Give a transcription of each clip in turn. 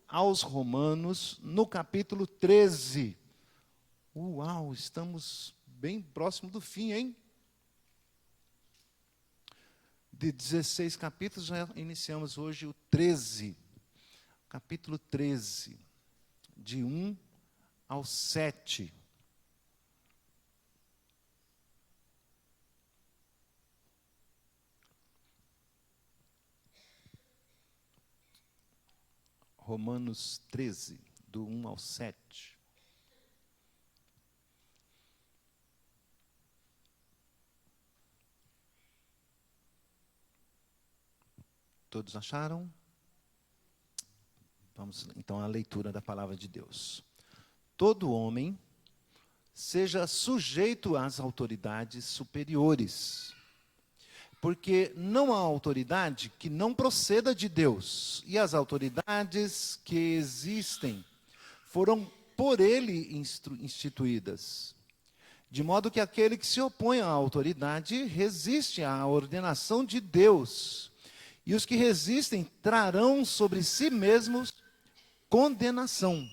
aos Romanos, no capítulo 13. Uau, estamos bem próximo do fim, hein? De 16 capítulos, já iniciamos hoje o 13. Capítulo 13, de 1 ao 7. Romanos 13, do 1 ao 7. Todos acharam? Vamos então à leitura da palavra de Deus. Todo homem seja sujeito às autoridades superiores, porque não há autoridade que não proceda de Deus, e as autoridades que existem foram por ele instituídas. De modo que aquele que se opõe à autoridade resiste à ordenação de Deus, e os que resistem trarão sobre si mesmos condenação.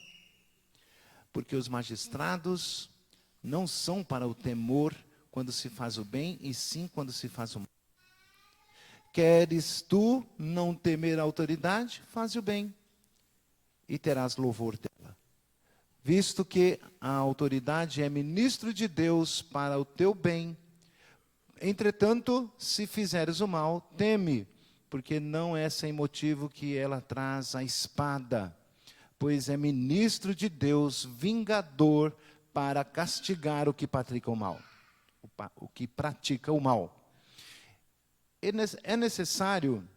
Porque os magistrados não são para o temor quando se faz o bem, e sim quando se faz o mal. Queres tu não temer a autoridade? Faze o bem, e terás louvor dela. Visto que a autoridade é ministro de Deus para o teu bem. Entretanto, se fizeres o mal, teme, porque não é sem motivo que ela traz a espada, pois é ministro de Deus, vingador, para castigar o que pratica o mal. O que pratica o mal. É necessário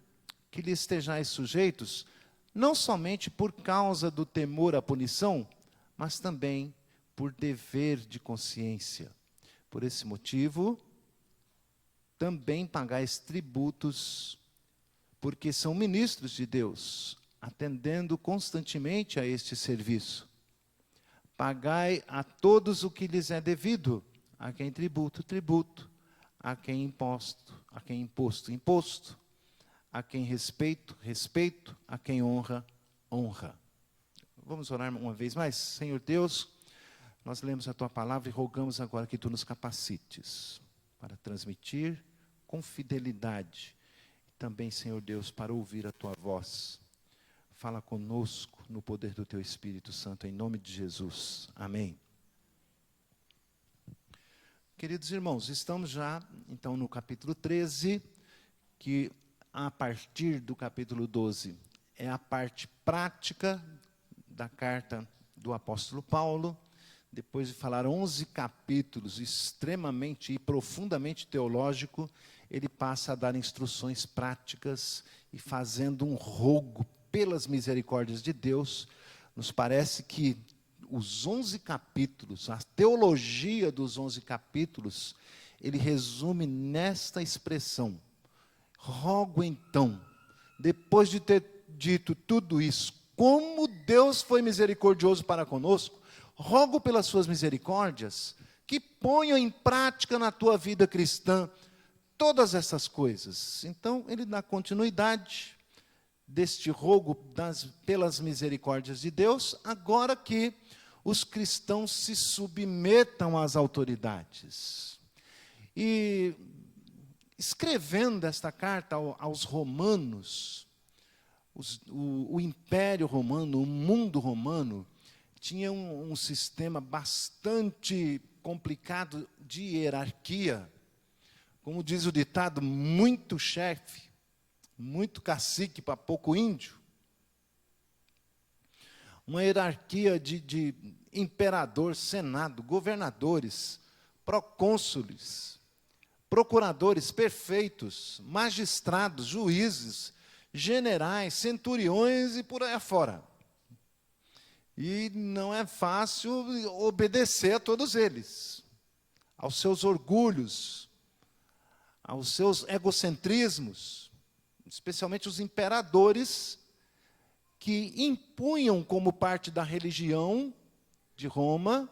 que lhe estejais sujeitos, não somente por causa do temor à punição, mas também por dever de consciência. Por esse motivo, também pagais tributos, porque são ministros de Deus, atendendo constantemente a este serviço. Pagai a todos o que lhes é devido, a quem tributo, tributo, a quem imposto, imposto, a quem respeito, respeito, a quem honra, honra. Vamos orar uma vez mais? Senhor Deus, nós lemos a Tua palavra e rogamos agora que Tu nos capacites para transmitir com fidelidade. Também, Senhor Deus, para ouvir a Tua voz. Fala conosco no poder do Teu Espírito Santo, em nome de Jesus. Amém. Queridos irmãos, estamos já, então, no capítulo 13, que a partir do capítulo 12 é a parte prática da carta do apóstolo Paulo. Depois de falar 11 capítulos extremamente e profundamente teológico, ele passa a dar instruções práticas e fazendo um rogo pelas misericórdias de Deus. Nos parece que os 11 capítulos, a teologia dos 11 capítulos, ele resume nesta expressão: rogo então, depois de ter dito tudo isso, como Deus foi misericordioso para conosco, rogo pelas suas misericórdias, que ponham em prática na tua vida cristã todas essas coisas. Então, ele dá continuidade deste rogo pelas misericórdias de Deus, agora que os cristãos se submetam às autoridades. E escrevendo esta carta aos romanos, o Império Romano, o mundo romano, tinha um sistema bastante complicado de hierarquia. Como diz o ditado, muito chefe, muito cacique para pouco índio. Uma hierarquia de imperador, senado, governadores, procônsules, procuradores perfeitos, magistrados, juízes, generais, centuriões e por aí afora. E não é fácil obedecer a todos eles, aos seus orgulhos, aos seus egocentrismos, especialmente os imperadores que impunham como parte da religião de Roma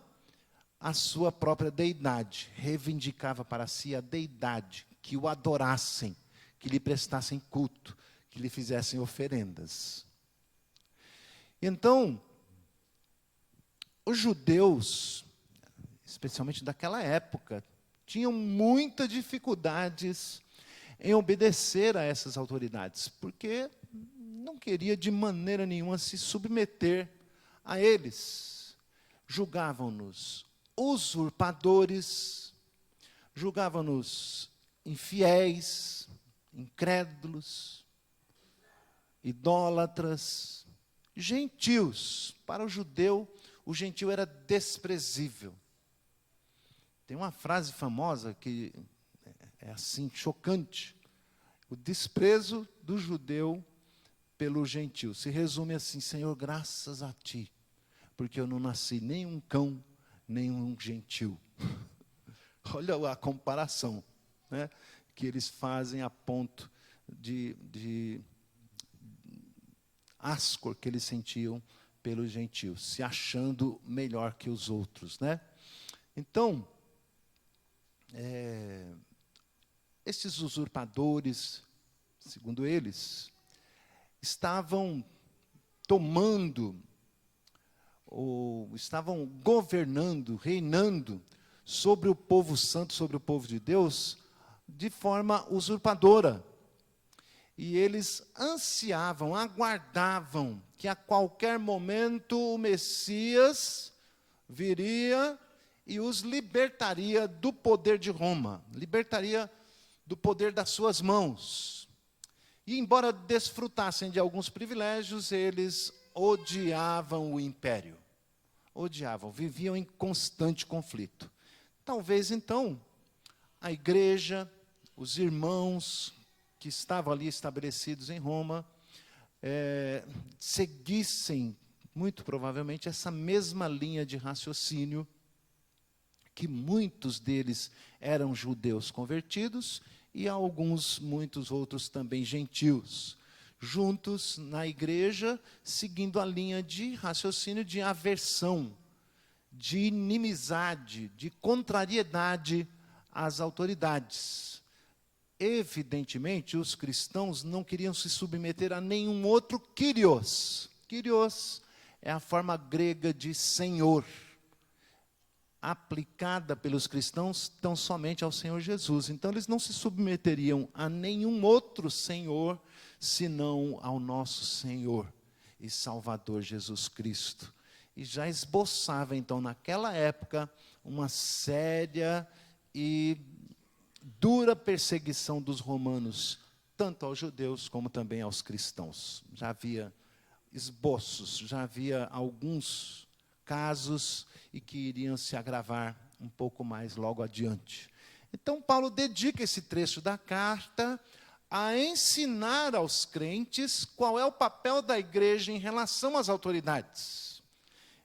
a sua própria deidade, reivindicava para si a deidade, que o adorassem, que lhe prestassem culto, que lhe fizessem oferendas. Então, os judeus, especialmente daquela época, tinham muitas dificuldades em obedecer a essas autoridades, porque não queria de maneira nenhuma se submeter a eles. Julgavam-nos usurpadores, julgavam-nos infiéis, incrédulos, idólatras, gentios. Para o judeu, o gentio era desprezível. Tem uma frase famosa que é assim, chocante. O desprezo do judeu pelo gentio se resume assim: Senhor, graças a Ti, porque eu não nasci nem um cão, nem um gentil. Olha a comparação, né, que eles fazem a ponto de ascor que eles sentiam pelo gentio, se achando melhor que os outros, né? Então, esses usurpadores, segundo eles, estavam tomando, ou estavam governando, reinando sobre o povo santo, sobre o povo de Deus, de forma usurpadora. E eles ansiavam, aguardavam que a qualquer momento o Messias viria e os libertaria do poder de Roma, libertaria do poder das suas mãos. E embora desfrutassem de alguns privilégios, eles odiavam o império. Odiavam, viviam em constante conflito. Talvez, então, a igreja, os irmãos que estavam ali estabelecidos em Roma, seguissem, muito provavelmente, essa mesma linha de raciocínio, que muitos deles eram judeus convertidos e muitos outros também gentios, juntos na igreja, seguindo a linha de raciocínio de aversão, de inimizade, de contrariedade às autoridades. Evidentemente, os cristãos não queriam se submeter a nenhum outro kyrios. Kyrios é a forma grega de senhor, aplicada pelos cristãos tão somente ao Senhor Jesus. Então, eles não se submeteriam a nenhum outro senhor, senão ao nosso Senhor e Salvador Jesus Cristo. E já esboçava, então, naquela época, uma séria e dura perseguição dos romanos, tanto aos judeus como também aos cristãos. Já havia esboços, já havia alguns casos e que iriam se agravar um pouco mais logo adiante. Então, Paulo dedica esse trecho da carta a ensinar aos crentes qual é o papel da igreja em relação às autoridades.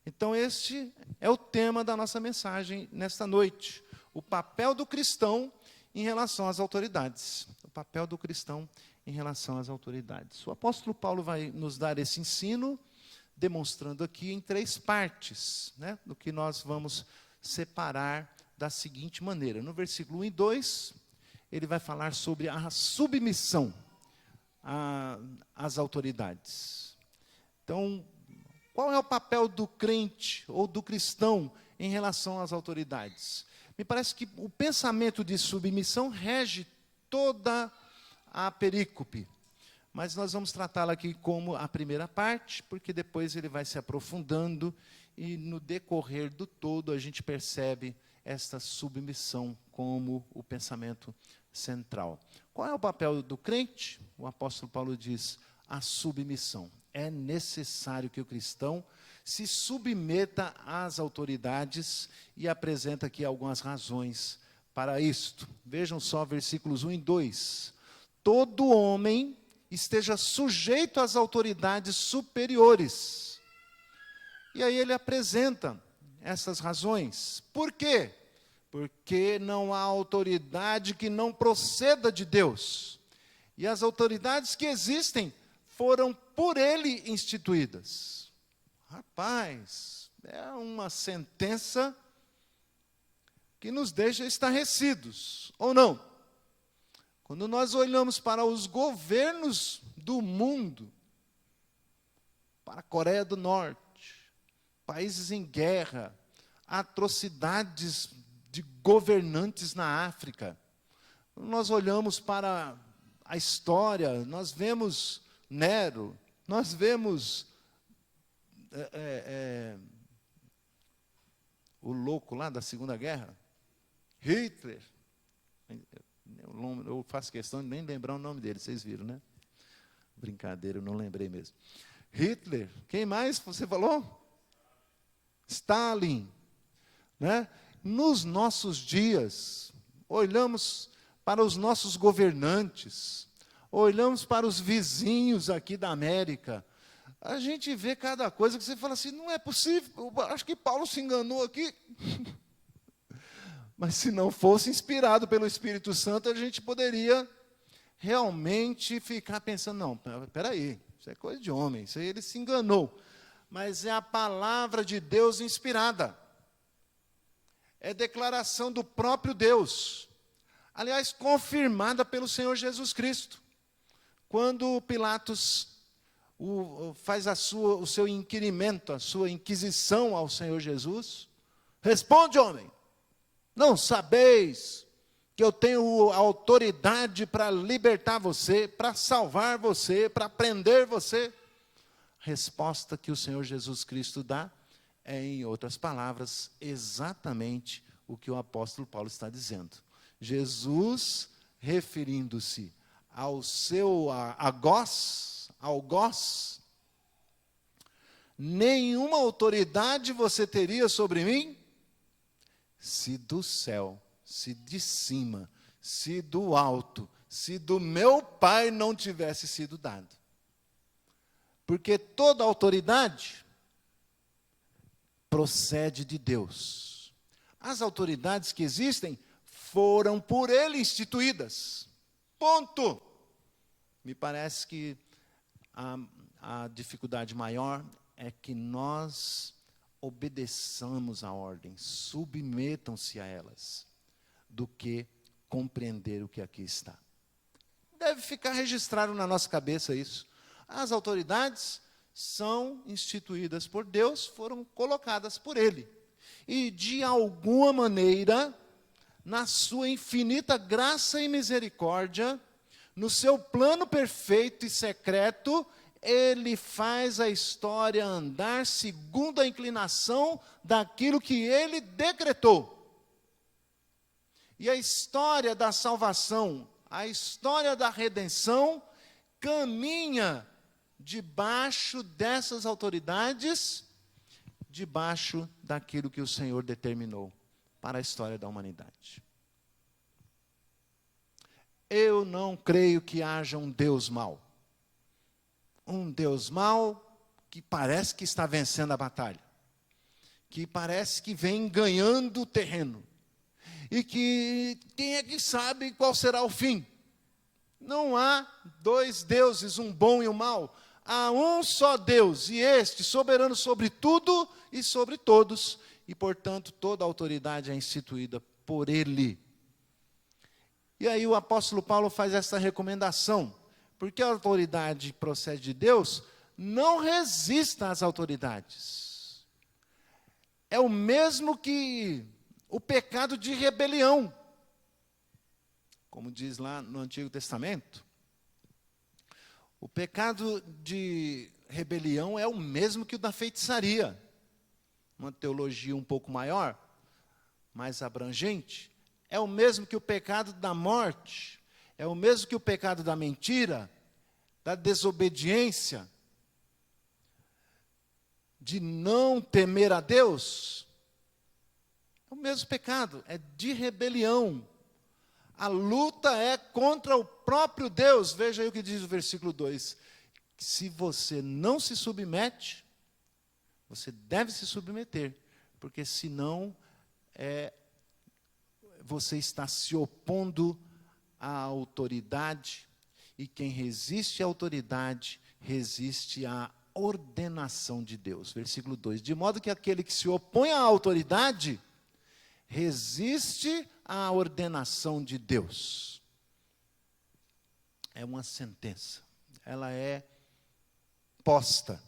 Então, este é o tema da nossa mensagem nesta noite. O papel do cristão em relação às autoridades. O papel do cristão em relação às autoridades. O apóstolo Paulo vai nos dar esse ensino, demonstrando aqui em 3 partes, né, do que nós vamos separar da seguinte maneira. No versículo 1 e 2, ele vai falar sobre a submissão às autoridades. Então, qual é o papel do crente ou do cristão em relação às autoridades? Me parece que o pensamento de submissão rege toda a perícope. Mas nós vamos tratá-la aqui como a primeira parte, porque depois ele vai se aprofundando e no decorrer do todo a gente percebe esta submissão como o pensamento central. Qual é o papel do crente? O apóstolo Paulo diz: a submissão. É necessário que o cristão se submeta às autoridades e apresenta aqui algumas razões para isto. Vejam só versículos 1 e 2. Todo homem esteja sujeito às autoridades superiores. E aí ele apresenta essas razões. Por quê? Porque não há autoridade que não proceda de Deus. E as autoridades que existem foram por ele instituídas. Rapaz, é uma sentença que nos deixa estarrecidos, ou não? Quando nós olhamos para os governos do mundo, para a Coreia do Norte, países em guerra, atrocidades de governantes na África. Nós olhamos para a história, nós vemos Nero, nós vemos o louco lá da Segunda Guerra, Hitler. Eu faço questão de nem lembrar o nome dele, vocês viram, né? Brincadeira, eu não lembrei mesmo. Hitler, quem mais você falou? Stalin, né? Nos nossos dias, olhamos para os nossos governantes, olhamos para os vizinhos aqui da América, a gente vê cada coisa que você fala assim, não é possível, acho que Paulo se enganou aqui. Mas se não fosse inspirado pelo Espírito Santo, a gente poderia realmente ficar pensando, não, espera aí, isso é coisa de homem, isso aí ele se enganou. Mas é a palavra de Deus inspirada. É declaração do próprio Deus. Aliás, confirmada pelo Senhor Jesus Cristo. Quando Pilatos faz o seu inquirimento, a sua inquisição ao Senhor Jesus, responde, homem, não sabeis que eu tenho autoridade para libertar você, para salvar você, para prender você? Resposta que o Senhor Jesus Cristo dá é, em outras palavras, exatamente o que o apóstolo Paulo está dizendo. Jesus, referindo-se ao seu algoz, nenhuma autoridade você teria sobre mim, se do céu, se de cima, se do alto, se do meu Pai não tivesse sido dado. Porque toda autoridade procede de Deus. As autoridades que existem foram por Ele instituídas. Ponto. Me parece que a dificuldade maior é que nós obedeçamos a ordem, submetam-se a elas, do que compreender o que aqui está. Deve ficar registrado na nossa cabeça isso. As autoridades são instituídas por Deus, foram colocadas por Ele. E, de alguma maneira, na sua infinita graça e misericórdia, no seu plano perfeito e secreto, Ele faz a história andar segundo a inclinação daquilo que Ele decretou. E a história da salvação, a história da redenção, caminha debaixo dessas autoridades, debaixo daquilo que o Senhor determinou para a história da humanidade. Eu não creio que haja um Deus mau. Um Deus mau que parece que está vencendo a batalha, que parece que vem ganhando o terreno, e que quem é que sabe qual será o fim? Não há dois deuses, um bom e um mau. Há um só Deus, e este soberano sobre tudo e sobre todos, e, portanto, toda a autoridade é instituída por Ele. E aí o apóstolo Paulo faz essa recomendação, porque a autoridade procede de Deus, não resista às autoridades. É o mesmo que o pecado de rebelião, como diz lá no Antigo Testamento. O pecado de rebelião é o mesmo que o da feitiçaria. Uma teologia um pouco maior, mais abrangente, é o mesmo que o pecado da morte, é o mesmo que o pecado da mentira, da desobediência, de não temer a Deus. É o mesmo pecado, é de rebelião. A luta é contra o próprio Deus. Veja aí o que diz o versículo 2. Se você não se submete, você deve se submeter, porque senão você está se opondo à autoridade, e quem resiste à autoridade, resiste à ordenação de Deus. Versículo 2. De modo que aquele que se opõe à autoridade, resiste à ordenação de Deus. É uma sentença. Ela é posta.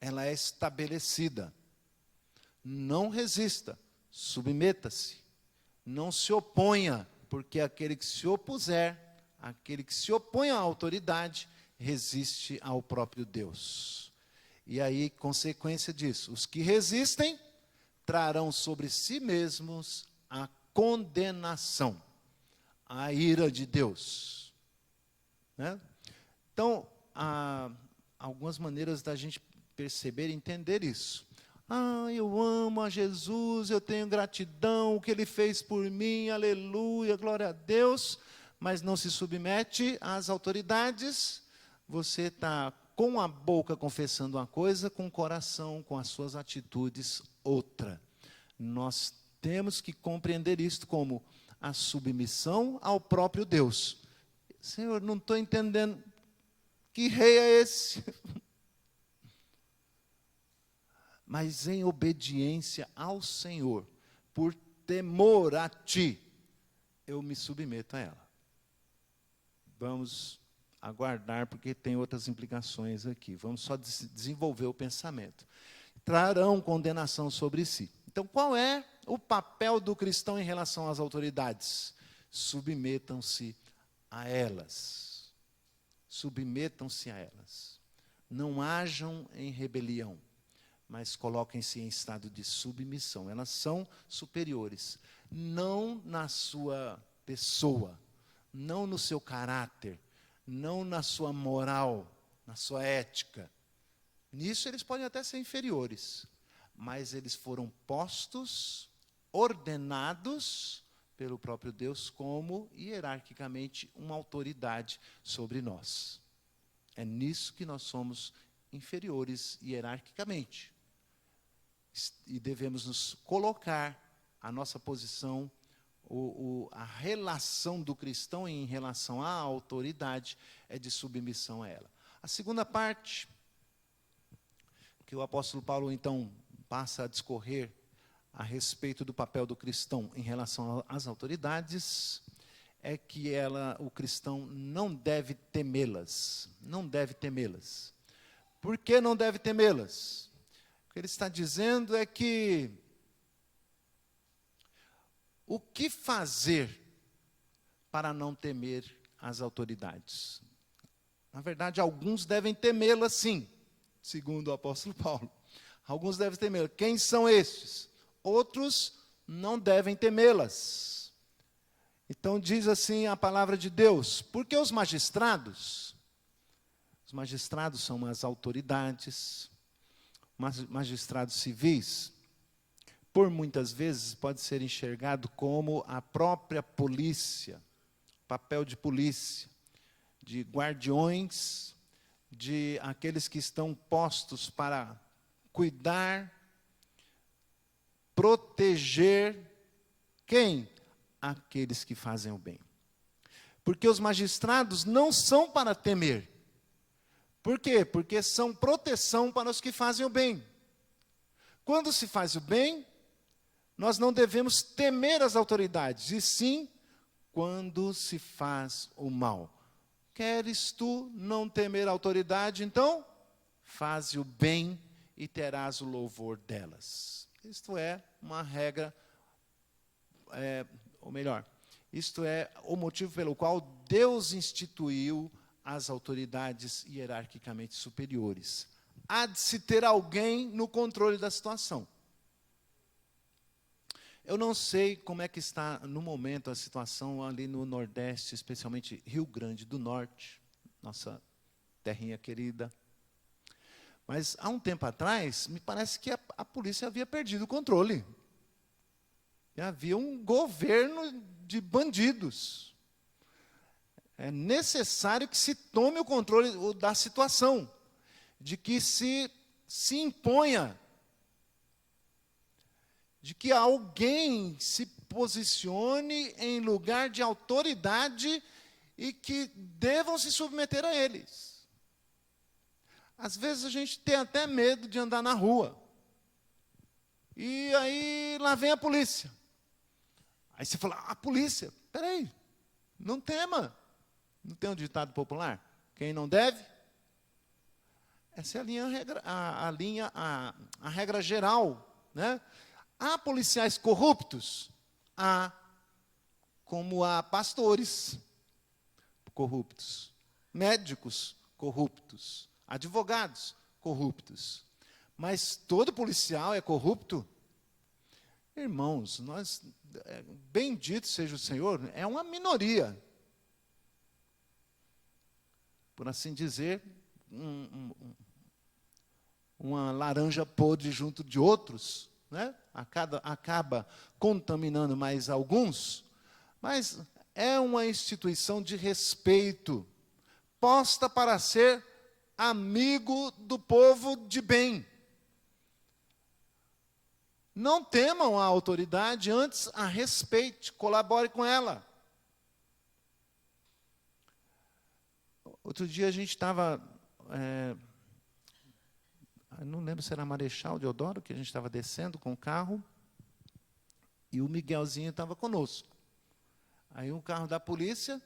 ela é estabelecida. Não resista, submeta-se. Não se oponha, porque aquele que se opuser, aquele que se opõe à autoridade, resiste ao próprio Deus. E aí, consequência disso, os que resistem trarão sobre si mesmos a condenação, a ira de Deus. Né? Então, há algumas maneiras da gente perceber e entender isso. Eu amo a Jesus, eu tenho gratidão, o que Ele fez por mim, aleluia, glória a Deus, mas não se submete às autoridades, você está com a boca confessando uma coisa, com o coração, com as suas atitudes, outra. Nós temos que compreender isto como a submissão ao próprio Deus. Senhor, não estou entendendo, que rei é esse? Mas em obediência ao Senhor, por temor a Ti, eu me submeto a ela. Vamos aguardar, porque tem outras implicações aqui. Vamos só desenvolver o pensamento. Trarão condenação sobre si. Então, qual é o papel do cristão em relação às autoridades? Submetam-se a elas. Submetam-se a elas. Não hajam em rebelião, mas coloquem-se em estado de submissão. Elas são superiores, não na sua pessoa, não no seu caráter, não na sua moral, na sua ética. Nisso eles podem até ser inferiores, mas eles foram postos, ordenados pelo próprio Deus como, hierarquicamente, uma autoridade sobre nós. É nisso que nós somos inferiores hierarquicamente. E devemos nos colocar a nossa posição, a relação do cristão em relação à autoridade é de submissão a ela. A segunda parte, que o apóstolo Paulo, então, passa a discorrer a respeito do papel do cristão em relação às autoridades, é que o cristão não deve temê-las. Não deve temê-las. Por que não deve temê-las? O que ele está dizendo é que o que fazer para não temer as autoridades? Na verdade, alguns devem temê-las sim, segundo o apóstolo Paulo. Alguns devem temê-las. Quem são estes? Outros não devem temê-las. Então diz assim a palavra de Deus, porque os magistrados são as autoridades, magistrados civis, por muitas vezes pode ser enxergado como a própria polícia, papel de polícia, de guardiões, de aqueles que estão postos para cuidar, proteger, quem? Aqueles que fazem o bem. Porque os magistrados não são para temer. Por quê? Porque são proteção para os que fazem o bem. Quando se faz o bem, nós não devemos temer as autoridades, e sim quando se faz o mal. Queres tu não temer a autoridade, então faze o bem e terás o louvor delas. Isto é uma regra, ou melhor, isto é o motivo pelo qual Deus instituiu as autoridades hierarquicamente superiores. Há de se ter alguém no controle da situação. Eu não sei como é que está no momento a situação ali no Nordeste, especialmente Rio Grande do Norte, nossa terrinha querida. Mas há um tempo atrás, me parece que a polícia havia perdido o controle. E havia um governo de bandidos. É necessário que se tome o controle da situação, de que se imponha, de que alguém se posicione em lugar de autoridade e que devam se submeter a eles. Às vezes a gente tem até medo de andar na rua. E aí lá vem a polícia. Aí você fala, a polícia, peraí, não tema. Não tem um ditado popular? Quem não deve? Essa é a regra geral, né? Há policiais corruptos? Há, como há pastores corruptos, médicos corruptos, advogados corruptos. Mas todo policial é corrupto? Irmãos, bendito seja o Senhor, é uma minoria. Por assim dizer, uma laranja podre junto de outros, né? Acaba contaminando mais alguns, mas é uma instituição de respeito, posta para ser amigo do povo de bem. Não temam a autoridade, antes a respeite, colabore com ela. Outro dia a gente estava, não lembro se era Marechal Deodoro, que a gente estava descendo com o carro, e o Miguelzinho estava conosco. Aí um carro da polícia,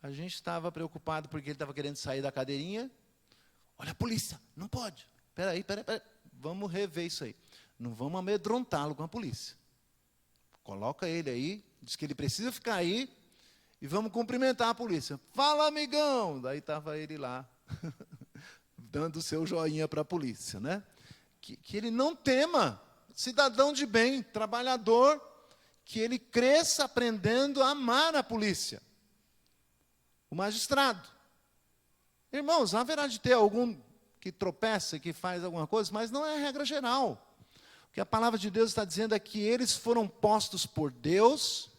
a gente estava preocupado porque ele estava querendo sair da cadeirinha. Olha a polícia, não pode. Espera aí, vamos rever isso aí. Não vamos amedrontá-lo com a polícia. Coloca ele aí, diz que ele precisa ficar aí, e vamos cumprimentar a polícia. Fala, amigão! Daí estava ele lá, dando o seu joinha para a polícia, né? Que ele não tema, cidadão de bem, trabalhador, que ele cresça aprendendo a amar a polícia. O magistrado. Irmãos, haverá de ter algum que tropeça, que faz alguma coisa, mas não é a regra geral. O que a palavra de Deus está dizendo é que eles foram postos por Deus,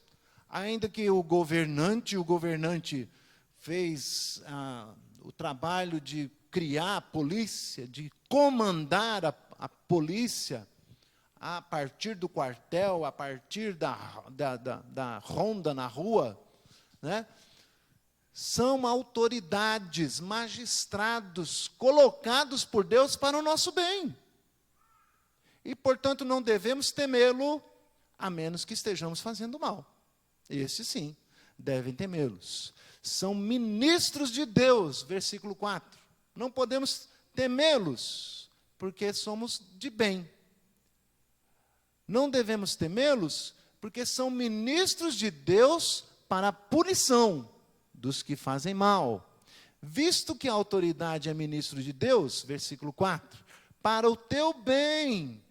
ainda que o governante fez o trabalho de criar a polícia, de comandar a polícia, a partir do quartel, a partir da ronda na rua, né? São autoridades, magistrados, colocados por Deus para o nosso bem. E, portanto, não devemos temê-lo, a menos que estejamos fazendo mal. Esses, sim, devem temê-los. São ministros de Deus, versículo 4. Não podemos temê-los, porque somos de bem. Não devemos temê-los, porque são ministros de Deus para a punição dos que fazem mal. Visto que a autoridade é ministro de Deus, versículo 4, para o teu bem.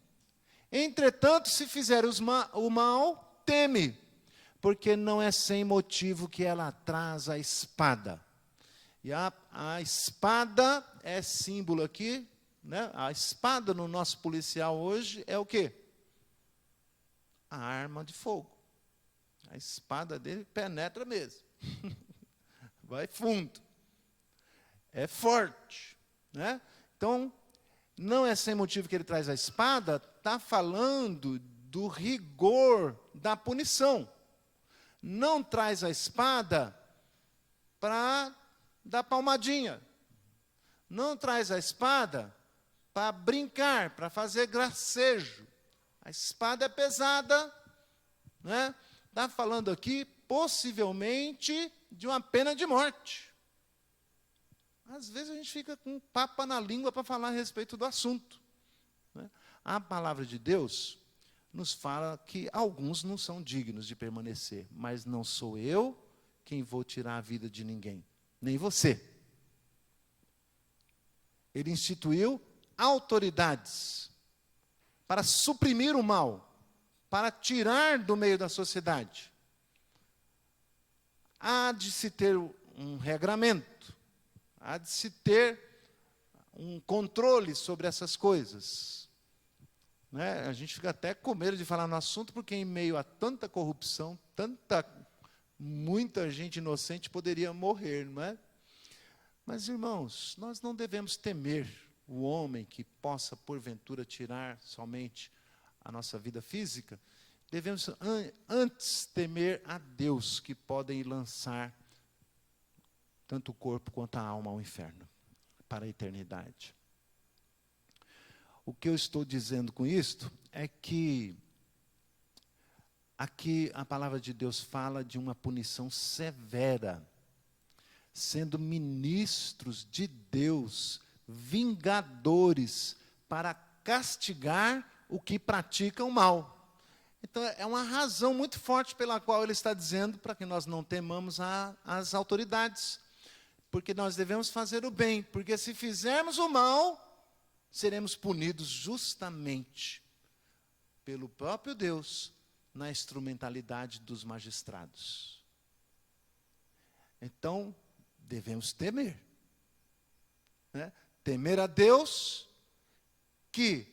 Entretanto, se fizeres o mal, teme, porque não é sem motivo que ela traz a espada. E a espada é símbolo aqui, né? A espada no nosso policial hoje é o quê? A arma de fogo. A espada dele penetra mesmo. Vai fundo. É forte, né? Então, não é sem motivo que ele traz a espada, está falando do rigor da punição. Não traz a espada para dar palmadinha. Não traz a espada para brincar, para fazer gracejo. A espada é pesada, né? Está falando aqui, possivelmente, de uma pena de morte. Às vezes a gente fica com um papo na língua para falar a respeito do assunto, né? A palavra de Deus nos fala que alguns não são dignos de permanecer, mas não sou eu quem vou tirar a vida de ninguém, nem você. Ele instituiu autoridades para suprimir o mal, para tirar do meio da sociedade. Há de se ter um regramento, há de se ter um controle sobre essas coisas, né? A gente fica até com medo de falar no assunto, porque em meio a tanta corrupção, muita gente inocente poderia morrer, não é? Mas, irmãos, nós não devemos temer o homem que possa, porventura, tirar somente a nossa vida física. Devemos antes temer a Deus, que podem lançar tanto o corpo quanto a alma ao inferno, para a eternidade. O que eu estou dizendo com isto é que aqui a palavra de Deus fala de uma punição severa, sendo ministros de Deus, vingadores, para castigar o que pratica o mal. Então, é uma razão muito forte pela qual ele está dizendo para que nós não temamos as autoridades, porque nós devemos fazer o bem, porque se fizermos o mal, seremos punidos justamente pelo próprio Deus na instrumentalidade dos magistrados. Então, devemos temer, né? Temer a Deus, que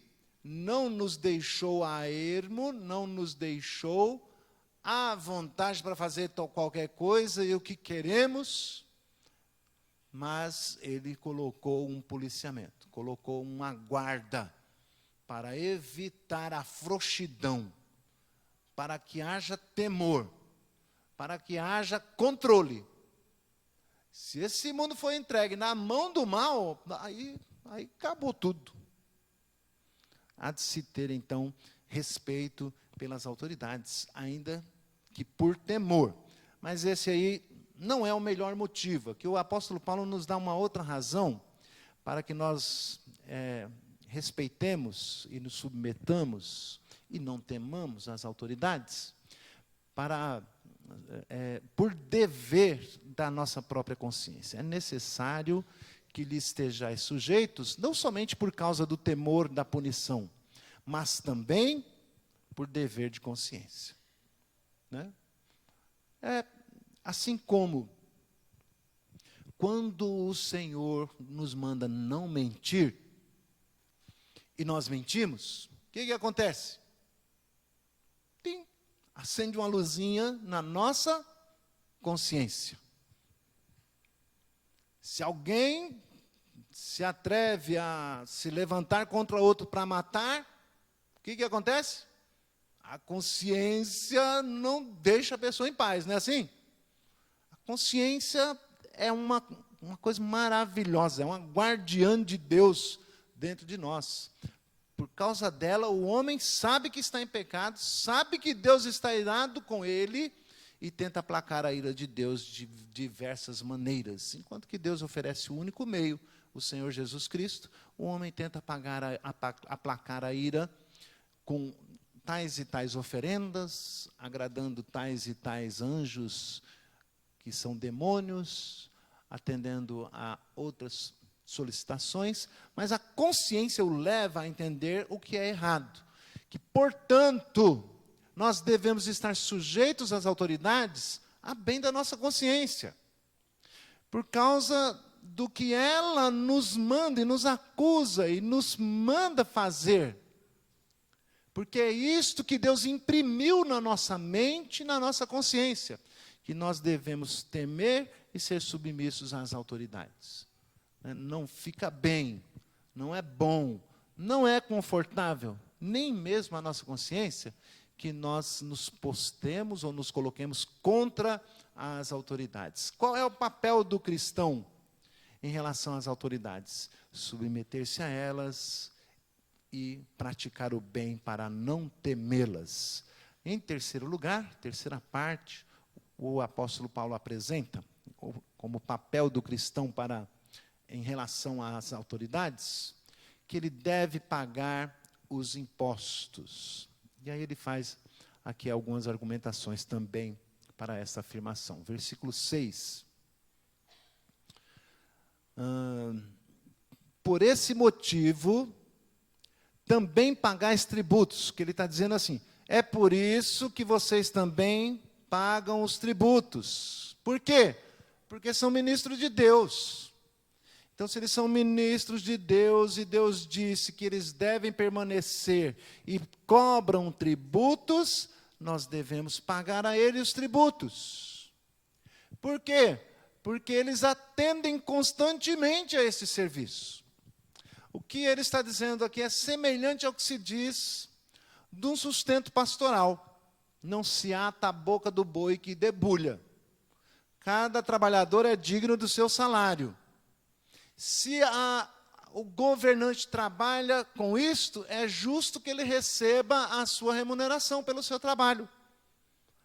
não nos deixou a ermo, não nos deixou à vontade para fazer qualquer coisa e o que queremos, mas Ele colocou um policiamento, colocou uma guarda para evitar a frouxidão, para que haja temor, para que haja controle. Se esse mundo for entregue na mão do mal, aí acabou tudo. Há de se ter, então, respeito pelas autoridades, ainda que por temor. Mas esse aí não é o melhor motivo, que o apóstolo Paulo nos dá uma outra razão para que nós respeitemos e nos submetamos e não temamos as autoridades, por dever da nossa própria consciência. É necessário que lhe estejais sujeitos, não somente por causa do temor da punição, mas também por dever de consciência, né? Assim como quando o Senhor nos manda não mentir, e nós mentimos, o que acontece? Tim, acende uma luzinha na nossa consciência. Se alguém se atreve a se levantar contra outro para matar, o que acontece? A consciência não deixa a pessoa em paz, não é assim? A consciência é uma coisa maravilhosa, é uma guardiã de Deus dentro de nós. Por causa dela, o homem sabe que está em pecado, sabe que Deus está irado com ele, e tenta aplacar a ira de Deus de diversas maneiras. Enquanto que Deus oferece o único meio, o Senhor Jesus Cristo, o homem tenta aplacar a ira com tais e tais oferendas, agradando tais e tais anjos, que são demônios, atendendo a outras solicitações, mas a consciência o leva a entender o que é errado. Que, portanto, nós devemos estar sujeitos às autoridades a bem da nossa consciência, por causa do que ela nos manda e nos acusa e nos manda fazer. Porque é isto que Deus imprimiu na nossa mente e na nossa consciência, que nós devemos temer e ser submissos às autoridades. Não fica bem, não é bom, não é confortável, nem mesmo a nossa consciência, que nós nos postemos ou nos coloquemos contra as autoridades. Qual é o papel do cristão em relação às autoridades? Submeter-se a elas e praticar o bem para não temê-las. Em terceiro lugar, terceira parte, o apóstolo Paulo apresenta como papel do cristão em relação às autoridades, que ele deve pagar os impostos. E aí ele faz aqui algumas argumentações também para essa afirmação. Versículo 6. Por esse motivo, também pagais tributos, que ele está dizendo assim, é por isso que vocês também pagam os tributos. Por quê? Porque são ministros de Deus. Então, se eles são ministros de Deus, e Deus disse que eles devem permanecer e cobram tributos, nós devemos pagar a eles os tributos. Por quê? Porque eles atendem constantemente a esse serviço. O que ele está dizendo aqui é semelhante ao que se diz de um sustento pastoral. Não se ata a boca do boi que debulha. Cada trabalhador é digno do seu salário. Se o governante trabalha com isto, é justo que ele receba a sua remuneração pelo seu trabalho.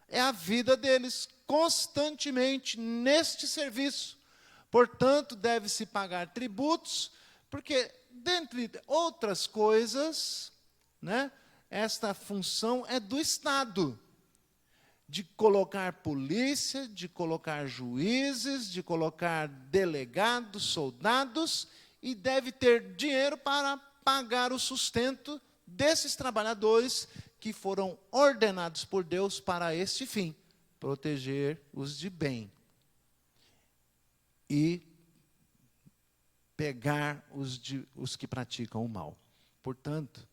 É a vida deles, constantemente, neste serviço. Portanto, deve-se pagar tributos, Porque, dentre outras coisas, né, esta função é do Estado, de colocar polícia, de colocar juízes, de colocar delegados, soldados, e deve ter dinheiro para pagar o sustento desses trabalhadores que foram ordenados por Deus para este fim, proteger os de bem e pegar os que praticam o mal. Portanto,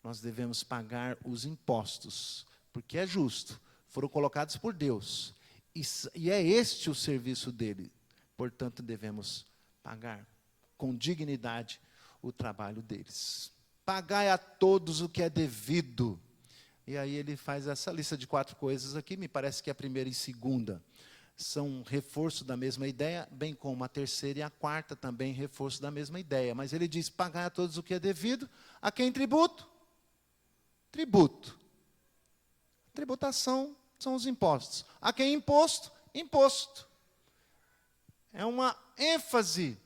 nós devemos pagar os impostos, porque é justo, foram colocados por Deus, e é este o serviço dele. Portanto, devemos pagar com dignidade o trabalho deles. Pagai a todos o que é devido. E aí ele faz essa lista de 4 coisas aqui, me parece que a primeira e segunda são um reforço da mesma ideia, bem como a terceira e a quarta também reforço da mesma ideia. Mas ele diz, pagai a todos o que é devido. A quem tributo? Tributo. Tributação são os impostos. A quem imposto? Imposto. É uma ênfase.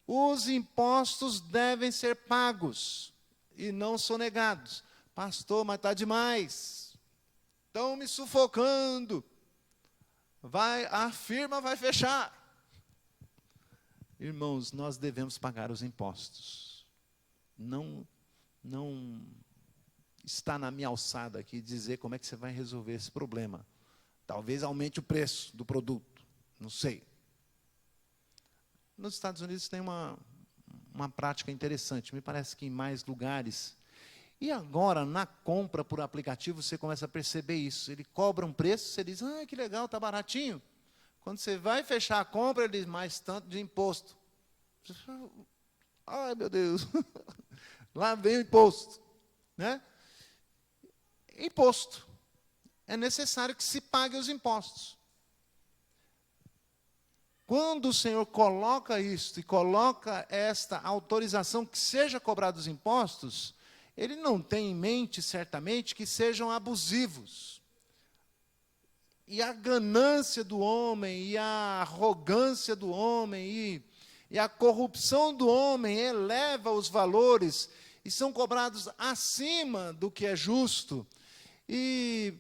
Os impostos devem ser pagos e não sonegados. Pastor, mas está demais. Estão me sufocando. A firma vai fechar. Irmãos, nós devemos pagar os impostos. Não está na minha alçada aqui dizer como é que você vai resolver esse problema. Talvez aumente o preço do produto, não sei. Nos Estados Unidos tem uma prática interessante, me parece que em mais lugares. E agora, na compra por aplicativo, você começa a perceber isso. Ele cobra um preço, você diz, que legal, está baratinho. Quando você vai fechar a compra, ele diz, mais tanto de imposto. Ai, meu Deus, lá vem o imposto. Né? Imposto. É necessário que se pague os impostos. Quando o Senhor coloca isto e coloca esta autorização que seja cobrado os impostos, Ele não tem em mente, certamente, que sejam abusivos. E a ganância do homem, e a arrogância do homem, e a corrupção do homem eleva os valores e são cobrados acima do que é justo. E,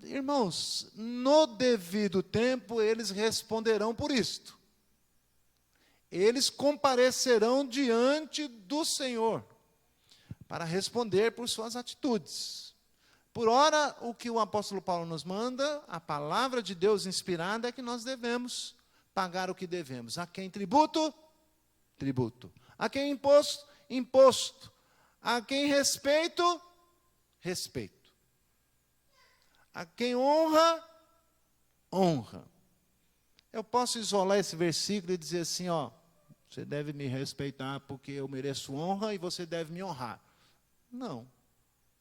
irmãos, no devido tempo, eles responderão por isto. Eles comparecerão diante do Senhor para responder por suas atitudes. Por ora, o que o apóstolo Paulo nos manda, a palavra de Deus inspirada, é que nós devemos pagar o que devemos. A quem tributo? Tributo. A quem imposto? Imposto. A quem respeito? Respeito. A quem honra? Honra. Eu posso isolar esse versículo e dizer assim, você deve me respeitar porque eu mereço honra e você deve me honrar. Não.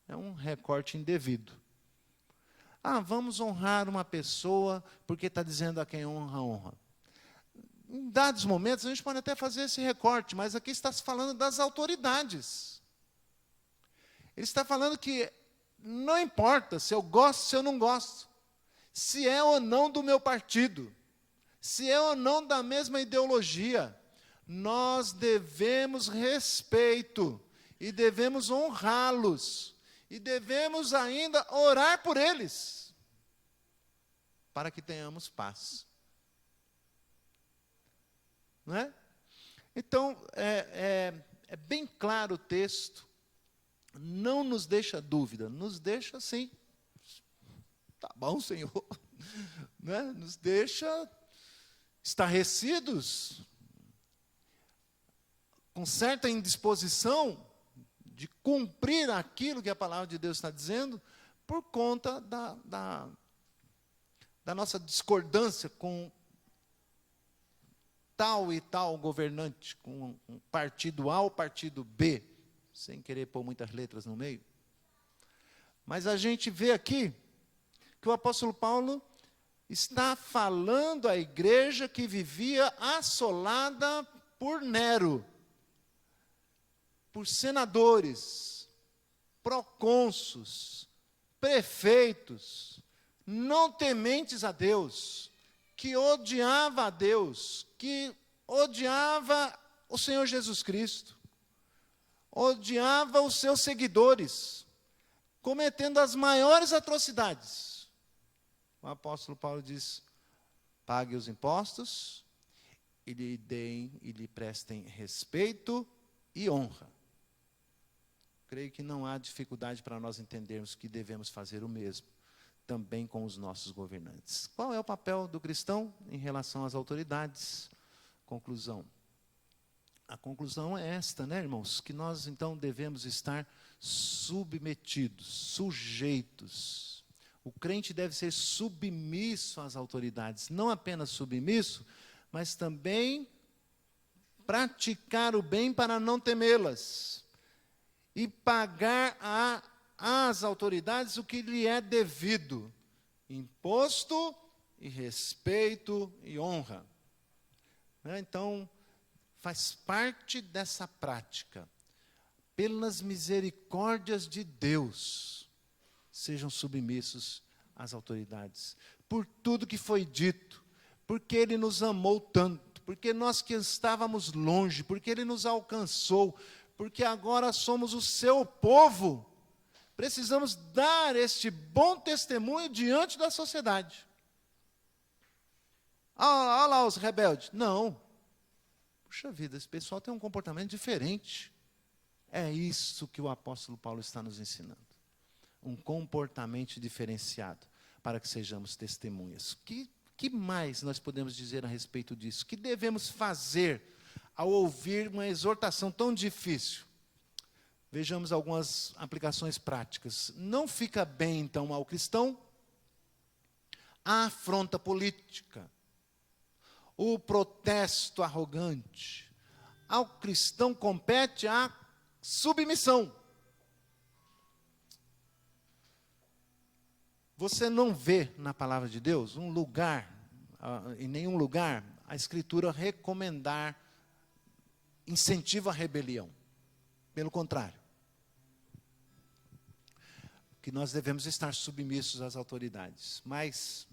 É um recorte indevido. Vamos honrar uma pessoa porque está dizendo a quem honra, honra. Em dados momentos, a gente pode até fazer esse recorte, mas aqui está se falando das autoridades. Ele está falando que não importa se eu gosto, se eu não gosto, se é ou não do meu partido, se é ou não da mesma ideologia, nós devemos respeito e devemos honrá-los. E devemos ainda orar por eles, para que tenhamos paz. Não é? Então, é bem claro o texto, não nos deixa dúvida, nos deixa assim, tá bom, Senhor, né? Nos deixa estarrecidos, com certa indisposição, de cumprir aquilo que a palavra de Deus está dizendo, por conta da nossa discordância com tal e tal governante, com um partido A ou partido B, sem querer pôr muitas letras no meio. Mas a gente vê aqui que o apóstolo Paulo está falando à igreja que vivia assolada por Nero, por senadores, procônsulos, prefeitos, não tementes a Deus, que odiava a Deus, que odiava o Senhor Jesus Cristo, odiava os seus seguidores, cometendo as maiores atrocidades. O apóstolo Paulo diz: pague os impostos, e lhe deem e lhe prestem respeito e honra. Creio que não há dificuldade para nós entendermos que devemos fazer o mesmo, também com os nossos governantes. Qual é o papel do cristão em relação às autoridades? Conclusão. A conclusão é esta, né, irmãos? Que nós, então, devemos estar submetidos, sujeitos. O crente deve ser submisso às autoridades, não apenas submisso, mas também praticar o bem para não temê-las e pagar às autoridades o que lhe é devido: imposto e respeito e honra. Então, faz parte dessa prática. Pelas misericórdias de Deus, sejam submissos às autoridades, por tudo que foi dito, porque Ele nos amou tanto, porque nós que estávamos longe, porque Ele nos alcançou, porque agora somos o seu povo, precisamos dar este bom testemunho diante da sociedade. Olha lá os rebeldes. Não. Puxa vida, esse pessoal tem um comportamento diferente. É isso que o apóstolo Paulo está nos ensinando. Um comportamento diferenciado, para que sejamos testemunhas. Que mais nós podemos dizer a respeito disso? O que devemos fazer ao ouvir uma exortação tão difícil? Vejamos algumas aplicações práticas. Não fica bem, então, ao cristão a afronta política, o protesto arrogante. Ao cristão compete a submissão. Você não vê na palavra de Deus um lugar, em nenhum lugar, a Escritura recomendar incentivo à rebelião. Pelo contrário. Que nós devemos estar submissos às autoridades. Mas,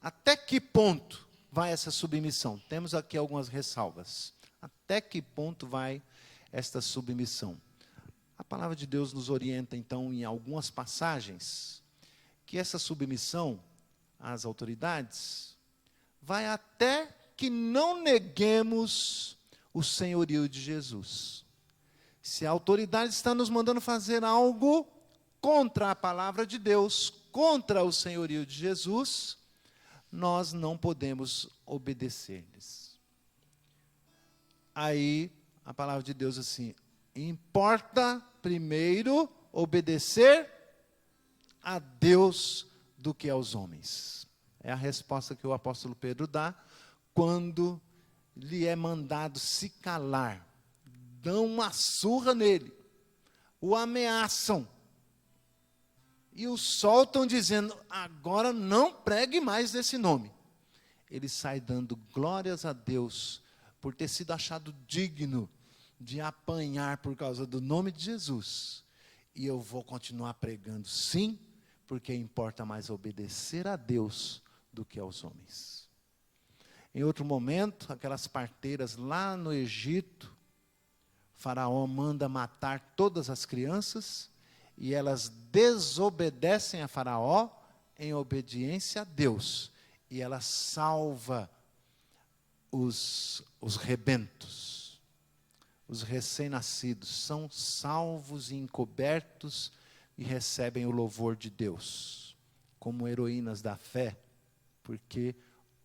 até que ponto vai essa submissão? Temos aqui algumas ressalvas. Até que ponto vai esta submissão? A palavra de Deus nos orienta, então, em algumas passagens, que essa submissão às autoridades vai até que não neguemos o senhorio de Jesus. Se a autoridade está nos mandando fazer algo contra a palavra de Deus, contra o senhorio de Jesus, nós não podemos obedecer-lhes. Aí, a palavra de Deus assim: importa primeiro obedecer a Deus do que aos homens. É a resposta que o apóstolo Pedro dá quando lhe é mandado se calar. Dão uma surra nele, o ameaçam e o soltam dizendo: agora não pregue mais nesse nome. Ele sai dando glórias a Deus por ter sido achado digno de apanhar por causa do nome de Jesus. E eu vou continuar pregando, sim, porque importa mais obedecer a Deus do que aos homens. Em outro momento, aquelas parteiras lá no Egito, Faraó manda matar todas as crianças e elas desobedecem a Faraó em obediência a Deus. E ela salva os rebentos, os recém-nascidos, são salvos e encobertos e recebem o louvor de Deus, como heroínas da fé, porque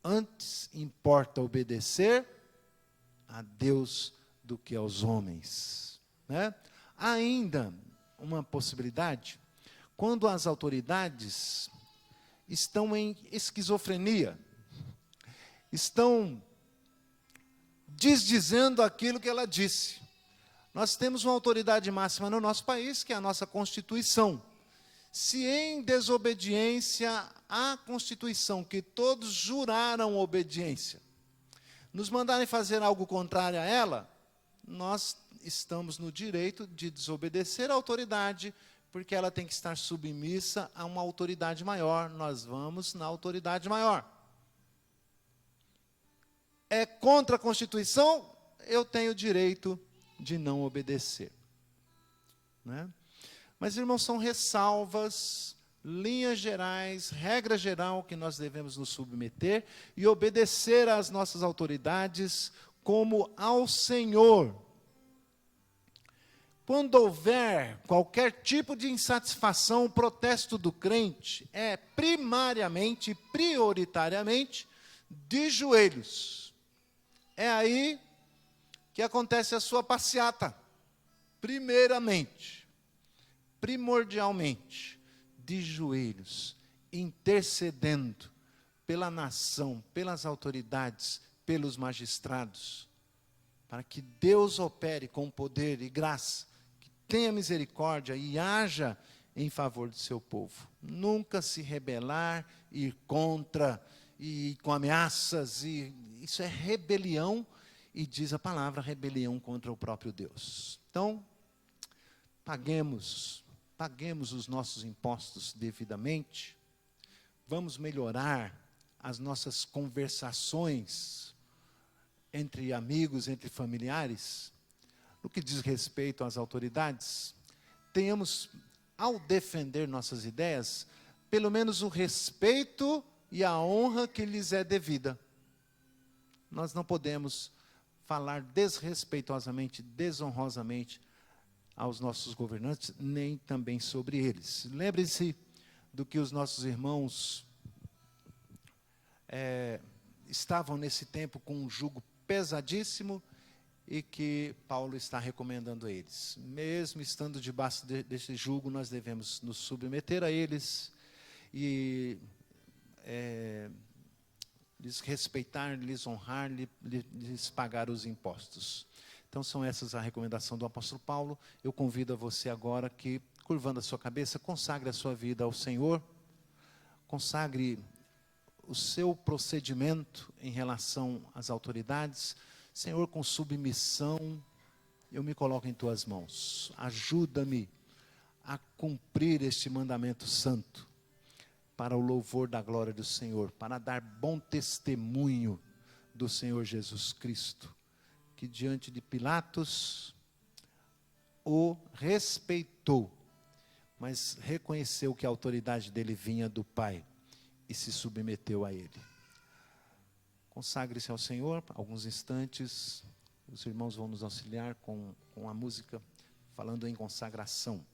antes importa obedecer a Deus do que aos homens, né? Ainda uma possibilidade, quando as autoridades estão em esquizofrenia, estão desdizendo aquilo que ela disse. Nós temos uma autoridade máxima no nosso país, que é a nossa Constituição. Se em desobediência à Constituição, que todos juraram obediência, nos mandarem fazer algo contrário a ela, nós estamos no direito de desobedecer à autoridade, porque ela tem que estar submissa a uma autoridade maior. Nós vamos na autoridade maior. É contra a Constituição? eu tenho o direito de não obedecer, né? Mas, irmãos, são ressalvas, linhas gerais, regra geral que nós devemos nos submeter e obedecer às nossas autoridades como ao Senhor. Quando houver qualquer tipo de insatisfação, o protesto do crente é primariamente, prioritariamente, de joelhos. É aí que acontece a sua passeata. Primeiramente, primordialmente, de joelhos, intercedendo pela nação, pelas autoridades, pelos magistrados, para que Deus opere com poder e graça, que tenha misericórdia e haja em favor do seu povo. Nunca se rebelar, ir contra, e com ameaças, e isso é rebelião, e diz a palavra, rebelião contra o próprio Deus. Então, paguemos os nossos impostos devidamente, vamos melhorar as nossas conversações entre amigos, entre familiares. No que diz respeito às autoridades, tenhamos, ao defender nossas ideias, pelo menos o respeito e a honra que lhes é devida. Nós não podemos falar desrespeitosamente, desonrosamente aos nossos governantes, nem também sobre eles. Lembre-se do que os nossos irmãos estavam nesse tempo com um jugo pesadíssimo e que Paulo está recomendando a eles. Mesmo estando debaixo desse jugo, nós devemos nos submeter a eles e lhes respeitar, lhes honrar, lhes pagar os impostos. Então, são essas a recomendação do apóstolo Paulo. Eu convido a você agora que, curvando a sua cabeça, consagre a sua vida ao Senhor, consagre o seu procedimento em relação às autoridades. Senhor, com submissão, eu me coloco em tuas mãos. Ajuda-me a cumprir este mandamento santo, para o louvor da glória do Senhor, para dar bom testemunho do Senhor Jesus Cristo, que diante de Pilatos o respeitou, mas reconheceu que a autoridade dele vinha do Pai e se submeteu a ele. Consagre-se ao Senhor, alguns instantes, os irmãos vão nos auxiliar com a música, falando em consagração.